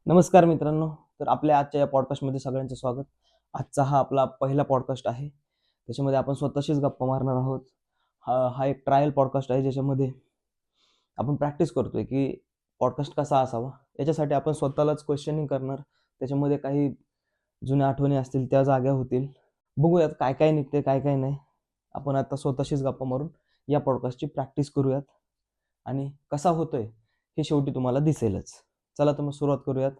नमस्कार मित्रांनो. तर आपल्या आजच्या या पॉडकास्टमध्ये सगळ्यांचं स्वागत. आजचा हा आपला पहिला पॉडकास्ट आहे. त्याच्यामध्ये आपण स्वतःशीच गप्पा मारणार आहोत. हा हा एक ट्रायल पॉडकास्ट आहे, ज्याच्यामध्ये आपण प्रॅक्टिस करतोय की पॉडकास्ट कसा असावा. याच्यासाठी आपण स्वतःलाच क्वेश्चनिंग करणार. त्याच्यामध्ये काही जुन्या आठवणी असतील त्या जाग्या होतील. बघूयात काय काय निघते, काय काय नाही. आपण आता स्वतःशीच गप्पा मारून या पॉडकास्टची प्रॅक्टिस करूयात आणि कसा होतोय हे शेवटी तुम्हाला दिसेलच. चला तर मग सुरुवात करूयात.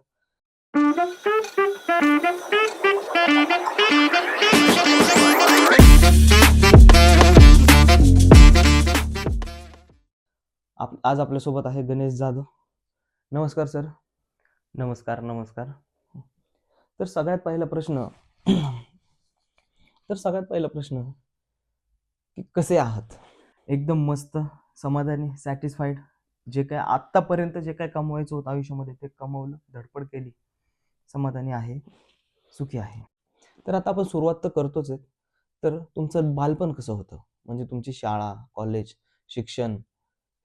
आज आपल्यासोबत आहे गणेश जाधव. नमस्कार सर. नमस्कार नमस्कार. तर सगळ्यात पहिला प्रश्न की कसे आहात? एकदम मस्त, समाधानी, सॅटिस्फाईड. जे काय आत्तापर्यंत जे काय कमवायचं होतं आयुष्यामध्ये ते कमवलं, धडपड केली, समाधानी आहे, सुखी आहे. तर आता आपण सुरुवात तर करतोच आहे. तर तुमचं बालपण कसं होतं? म्हणजे तुमची शाळा, कॉलेज, शिक्षण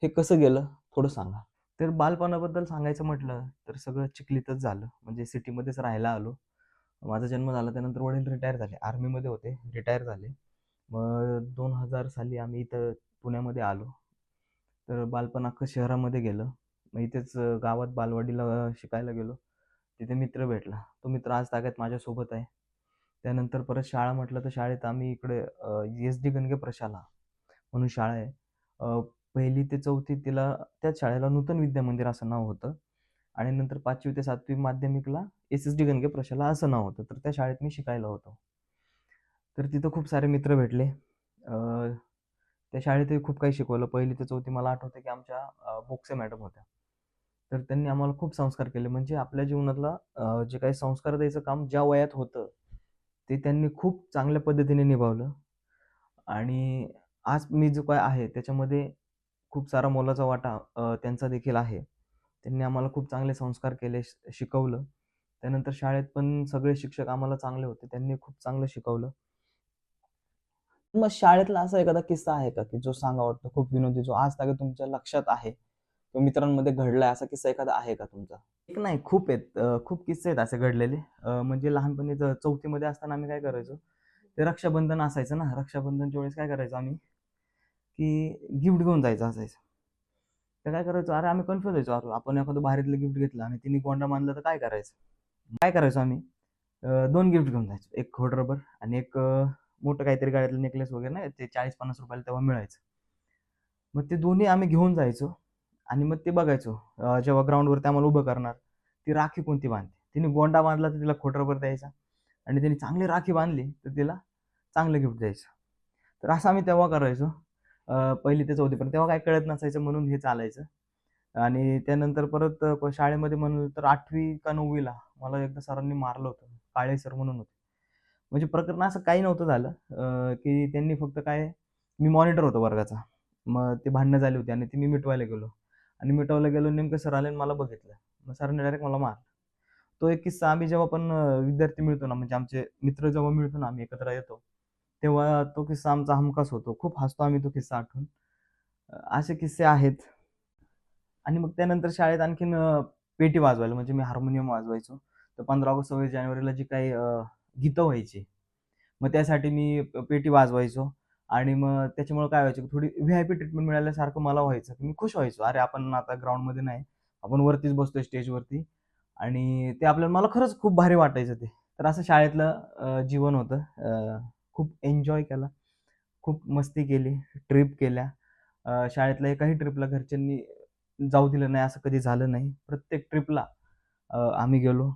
हे कसं गेलं थोडं सांगा. तर बालपणाबद्दल सांगायचं म्हटलं तर सगळं चिखलीतच झालं. म्हणजे सिटीमध्येच राहायला आलो. माझा जन्म झाला त्यानंतर वडील रिटायर झाले. आर्मीमध्ये होते, रिटायर झाले. मग 2000 साली आम्ही इथं पुण्यामध्ये आलो. तर बालपण अख्खं शहरामध्ये गेलं. मग इथेच गावात बालवाडीला शिकायला गेलो. तिथे मित्र भेटला. तो मित्र आज तागायत माझ्यासोबत आहे. त्यानंतर परत शाळा म्हटलं तर शाळेत आम्ही इकडे एस डी गंगे प्रशाला म्हणून शाळा आहे. पहिली ते चौथी तिला त्याच शाळेला नूतन विद्या मंदिर असं नाव होतं. आणि नंतर 5वी ते 7वी माध्यमिकला एस एस डी गंगे प्रशाला असं नाव होतं. तर त्या शाळेत मी शिकायला होतो. तर तिथं खूप सारे मित्र भेटले. त्या शाळेतही खूप काही शिकवलं. पहिली ते चौथी मला आठवतं की आमच्या बोक्से मॅडम होत्या. तर त्यांनी आम्हाला खूप संस्कार केले. म्हणजे आपल्या जीवनातला जे काही संस्कार द्यायचं काम ज्या वयात होतं, ते त्यांनी खूप चांगल्या पद्धतीने निभावलं. आणि आज मी जो काय आहे त्याच्यामध्ये खूप सारा मोलाचा वाटा त्यांचा देखील आहे. त्यांनी आम्हाला खूप चांगले संस्कार केले, शिकवलं. त्यानंतर शाळेत पण सगळे शिक्षक आम्हाला चांगले होते. त्यांनी खूप चांगलं शिकवलं. मग शाळेतला असा एखादा किस्सा आहे का, की जो सांगावा वाटतो, खूप विनोदी, जो आज तागे तुमच्या लक्षात आहे किंवा मित्रांमध्ये घडलाय, असा किस्सा एखादा आहे का तुमचा? एक नाही, खूप आहेत. खूप किस्से आहेत असे घडलेले. म्हणजे लहानपणी 4थीमध्ये असताना आम्ही काय करायचो, ते रक्षाबंधन असायचं ना, रक्षाबंधनच्या वेळेस काय करायचो आम्ही, की गिफ्ट घेऊन जायचं असायचं. तर काय करायचो, अरे आम्ही कन्फ्युज व्हायचो, अरे आपण एखादं बाहेरीतलं गिफ्ट घेतलं आणि तिने गोंडा मानला तर काय करायचं? काय करायचो आम्ही, 2 गिफ्ट घेऊन जायचो. एक खोड रबर आणि एक मोठं काहीतरी गळ्यातलं नेकलेस वगैरे नाही, ते 40-50 रुपयाला तेव्हा मिळायचं. मग ते दोन्ही आम्ही घेऊन जायचो आणि मग ते बघायचो, जेव्हा ग्राउंडवरती आम्हाला उभं करणार, ती राखी कोणती बांधते. तिने गोंडा बांधला तर तिला खोड रबर द्यायचा आणि तिने चांगली राखी बांधली तर तिला चांगलं गिफ्ट द्यायचं. तर असं आम्ही तेव्हा करायचो. पहिली ते 4थीपर्यंत. तेव्हा काही कळत नसायचं म्हणून हे चालायचं. आणि त्यानंतर परत शाळेमध्ये म्हणलं तर 8वी का 9वीला मला एकदा सरांनी मारलं होतं. काळे सर म्हणून होते. म्हणजे प्रकरण असं काही नव्हतं झालं, की त्यांनी फक्त काय, मी मॉनिटर होतो वर्गाचा. मग ते भांडणं झाली होती आणि ती मी मिटवायला गेलो आणि मिटवायला गेलो, नेमकं सर आले आणि मला बघितलं. मग सरांनी डायरेक्ट मला मारलं. तो एक किस्सा, आम्ही जेव्हा पण विद्यार्थी मिळतो ना, म्हणजे आमचे मित्र जेव्हा मिळतो ना, आम्ही एकत्र येतो, तेव्हा तो किस्सा आमचा हमखास होतो. खूप हसतो आम्ही तो किस्सा आठवून. असे किस्से आहेत. आणि मग त्यानंतर शाळेत आणखीन पेटी वाजवायला, म्हणजे मी हार्मोनियम वाजवायचो. तर 15 ऑगस्ट, 26 जानेवारीला जी काही गीतं व्हायची, मग त्यासाठी मी पेटी वाजवायचो. आणि मग त्याच्यामुळे काय व्हायचं, की थोडी व्ही-आय-पी ट्रीटमेंट मिळाल्यासारखं मला व्हायचं. मी खुश व्हायचो. अरे, आपण आता ग्राउंडमध्ये नाही, आपण वरतीच बसतोय स्टेजवरती. आणि ते आपल्याला, मला खरंच खूप भारी वाटायचं ते. तर असं शाळेतलं जीवन होतं. खूप एन्जॉय केला, खूप मस्ती केली, ट्रिप केल्या. शाळेतल्या एकाही ट्रिपला घरच्यांनी जाऊ दिलं नाही असं कधी झालं नाही. प्रत्येक ट्रिपला आम्ही गेलो.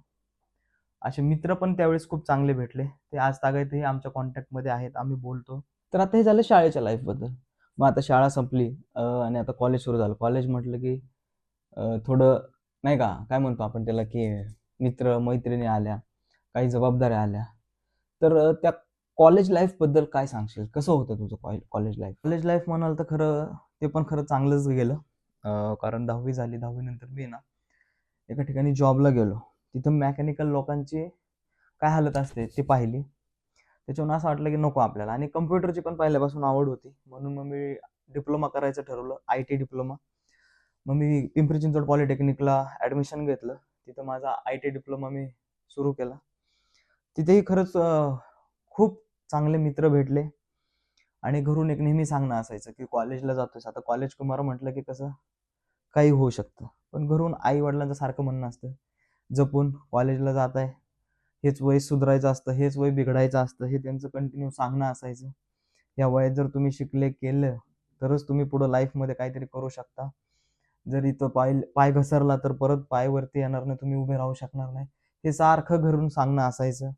असे मित्र पण त्यावेळेस खूप चांगले भेटले. ते आज तागायतही आमच्या कॉन्टॅक्टमध्ये आहेत. आम्ही बोलतो. तर आता हे झालं शाळेच्या लाईफबद्दल. मग आता शाळा संपली आणि आता कॉलेज सुरू झालं. कॉलेज म्हटलं की थोडं नाही का, काय म्हणतो आपण त्याला, की मित्र-मैत्रिणी आल्या, काही जबाबदाऱ्या आल्या. तर त्या कॉलेज लाईफबद्दल काय सांगशील? कसं होतं तुझं कॉलेज लाईफ? कॉलेज लाईफ म्हणाल तर खरं ते पण खरं चांगलंच गेलं. कारण 10वी झाली. 10वी नंतर मी ना एका ठिकाणी जॉबला गेलो. तिथं मेकॅनिकल लोकांची काय हालत असते ते पाहिली. त्याच्यावरून असं वाटलं की नको आपल्याला, आणि कम्प्युटरची पण पहिल्यापासून आवड होती. म्हणून मग मी डिप्लोमा करायचं ठरवलं, आय-टी डिप्लोमा. मग मी पिंपरी चिंचवड पॉलिटेक्निकला ॲडमिशन घेतलं. तिथं माझा IT डिप्लोमा मी सुरू केला. तिथेही खरंच खूप चांगले मित्र भेटले आणि घरून एक नेहमी सांगणं असायचं की कॉलेजला जातोयस, आता कॉलेज कुमार म्हटलं की कसं काही होऊ शकतं. पण घरून आई वडिलांचं सारखं म्हणणं असतं, जपून कॉलेजला जात आहे, हेच वय सुधारायचं असतं, हेच वय बिघडायचं असतं, हे त्यांचं कंटिन्यू सांगणं असायचं. या वयात जर तुम्ही शिकले केलं तरच तुम्ही पुढं लाईफमध्ये काहीतरी करू शकता. जर इथं पाय पाय घसरला तर परत पाय वरती येणार नाही, तुम्ही उभे राहू शकणार नाही. हे सारखं घरून सांगणं असायचं.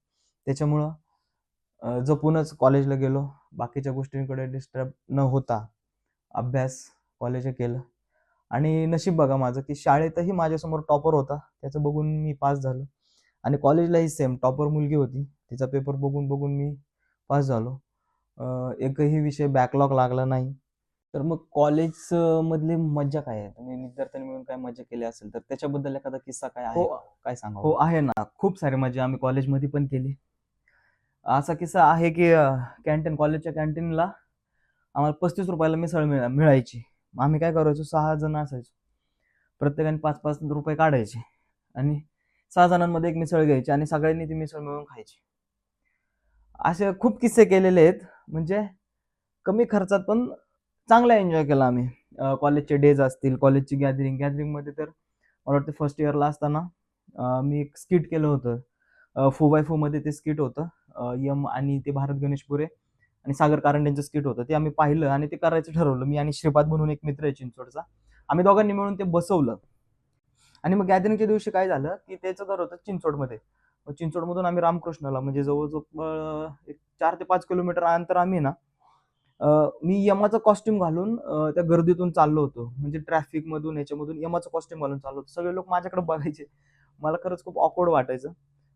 त्याच्यामुळं जपूनच कॉलेजला गेलो. बाकीच्या गोष्टींकडे डिस्टर्ब न होता अभ्यास, कॉलेज केलं आणि नशीब बघा माझं की शाळेतही माझ्यासमोर टॉपर होता. त्याचं बघून मी पास झालो आणि कॉलेजलाही सेम टॉपर मुलगी होती. तिचा पेपर बघून बघून मी पास झालो. एकही विषय बॅकलॉग लागला नाही. तर मग कॉलेज मधली मज्जा काय आहे? तुम्ही विद्यार्थ्यांनी मिळून काय मजा केली असेल तर त्याच्याबद्दल एखादा किस्सा काय आहे का? काय हो सांगावं? आहे ना. खूप सारी मजा आम्ही कॉलेजमध्ये पण केली. असा किस्सा आहे की कॉलेजच्या कॅन्टीनला आम्हाला ₹35 ला मिसळ मिळायची. मग आम्ही काय करायचो 6 जण असायचो. प्रत्येकाने ₹5-5 काढायचे आणि 6 जणांमध्ये एक मिसळ घ्यायची आणि सगळ्यांनी ती मिसळ मिळून खायची. असे खूप किस्से केलेले आहेत. म्हणजे कमी खर्चात पण चांगला एन्जॉय केला आम्ही. कॉलेजचे डेज असतील, कॉलेजची गॅदरिंगमध्ये तर मला वाटतं फर्स्ट इयरला असताना मी एक स्किट केलं होतं. 4x4 मध्ये ते स्किट होतं. यम आणि ते भारत गणेशपुरे आणि सागर कारंडेंचं स्किट होतं. ते आम्ही पाहिलं आणि ते करायचं ठरवलं. मी आणि श्रीपाद म्हणून एक मित्र आहे चिंचवडचा. आम्ही दोघांनी मिळून ते बसवलं आणि मग गॅदरिंगच्या दिवशी काय झालं, की त्याचं घर होतं चिंचवडमध्ये. मग चिंचवडमधून आम्ही रामकृष्णाला म्हणजे जवळ-जवळ एक 4 ते 5 किलोमीटर अंतर आम्ही ना मी यमाचा कॉस्ट्यूम घालून त्या गर्दीतून चाललो होतो. म्हणजे ट्रॅफिकमधून ह्याच्यामधून यमाचं कॉस्ट्यूम घालून चाललो होतो. सगळे लोक माझ्याकडे बघायचे. मला खरंच खूप ऑकवर्ड वाटायचं.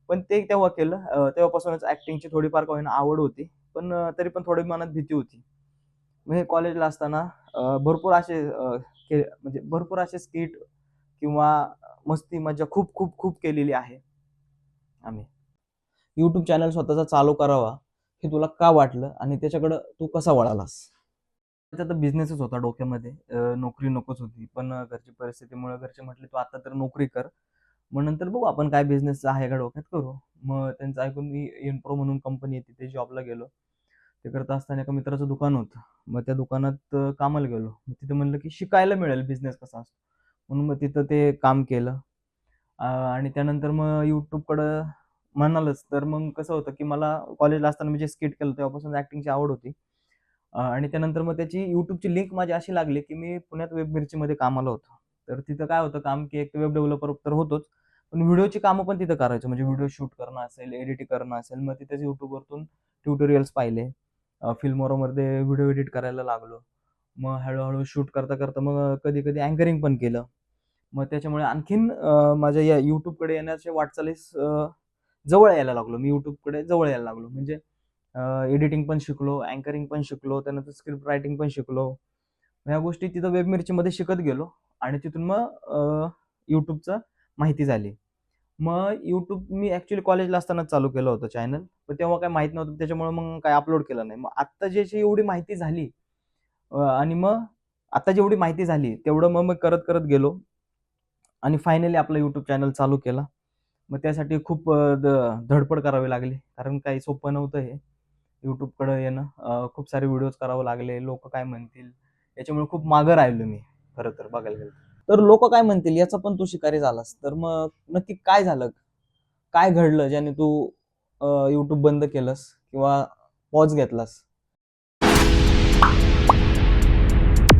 पण ते तेव्हा केलं. तेव्हापासूनच ॲक्टिंगची थोडीफार का होईना आवड होती. पण तरी पण थोडी मनात भीती होती. मग हे कॉलेजला असताना भरपूर असे म्हणजे भरपूर असे स्किट किंवा मस्ती मज्जा खूप खूप खूप केलेली आहे आम्ही. YouTube चॅनल स्वतःचा चालू करावा, हे तुला का वाटलं आणि त्याच्याकडं तू कसा वळालास? त्याचा तर बिझनेसच होता डोक्यामध्ये. नोकरी नकोच होती. पण घरची परिस्थितीमुळे घरचे म्हटले, "तू आता तर नोकरी कर. मग नंतर बघू आपण काय बिझनेस आहे का डोक्यात करू." मग त्यांचं ऐकून मी इन्प्रो म्हणून कंपनी आहे तिथे जॉबला गेलो. ते करत असताना एका मित्राचं दुकान होतं. मग त्या दुकानात कामाला गेलो. मग तिथे म्हणलं की शिकायला मिळेल बिझनेस कसा असतो. म्हणून मग तिथं ते काम केलं. आणि त्यानंतर मग YouTubeकडं म्हणालच तर मग कसं होतं की मला कॉलेजला असताना मी जे स्किट केलं तेव्हापासून ॲक्टिंगची आवड होती. आणि त्यानंतर मग त्याची YouTubeची लिंक माझी अशी लागली, की मी पुण्यात वेब मिर्चीमध्ये कामाला होतो. तर तिथं काय होतं काम, की एक वेब डेव्हलपर तर होतोच. पण व्हिडिओची कामं पण तिथं करायचो. म्हणजे व्हिडिओ शूट करणं असेल, एडिट करणं असेल, मग तिथेच YouTubeवरतून ट्युटोरियल्स पाहिले. Filmoraमध्ये व्हिडिओ एडिट करायला लागलो. मग हळू शूट करता मग कधी-कधी अँकरिंग पण केलं. मग त्याच्यामुळे आणखीन माझ्या या YouTubeकडे येण्याच्या वाटचालीस जवळ यायला लागलो. मी YouTubeकडे जवळ यायला लागलो. म्हणजे एडिटिंग पण शिकलो, अँकरिंग पण शिकलो, त्यानंतर स्क्रिप्ट रायटिंग पण शिकलो. ह्या गोष्टी तिथं वेब मिर्चीमध्ये शिकत गेलो आणि तिथून मग YouTubeचं माहिती झाली. मग YouTube मी ॲक्चुअली कॉलेजला असतानाच चालू केलं होतं चॅनल. पण तेव्हा काही माहीत नव्हतं त्याच्यामुळे मग काही अपलोड केलं नाही. मग आत्ता ज्याची एवढी माहिती झाली आणि मग आता जेवढी माहिती झाली तेवढं मग मी करत गेलो आणि फायनली आपला YouTube चॅनल चालू केला. मग त्यासाठी खूप धडपड करावी लागली. कारण काही सोपं नव्हतं हे. YouTubeकडं येणं. खूप सारे व्हिडिओज करावे लागले. लोकं काय म्हणतील? याच्यामुळे खूप मागं राहिलो मी खरं तर बघायला गेलं तर. तर लोकं काय म्हणतील याचा पण तू शिकारी झालास. तर मग नक्की काय झालं? काय घडलं ज्याने तू YouTube बंद केलंस किंवा पॉज घेतलास?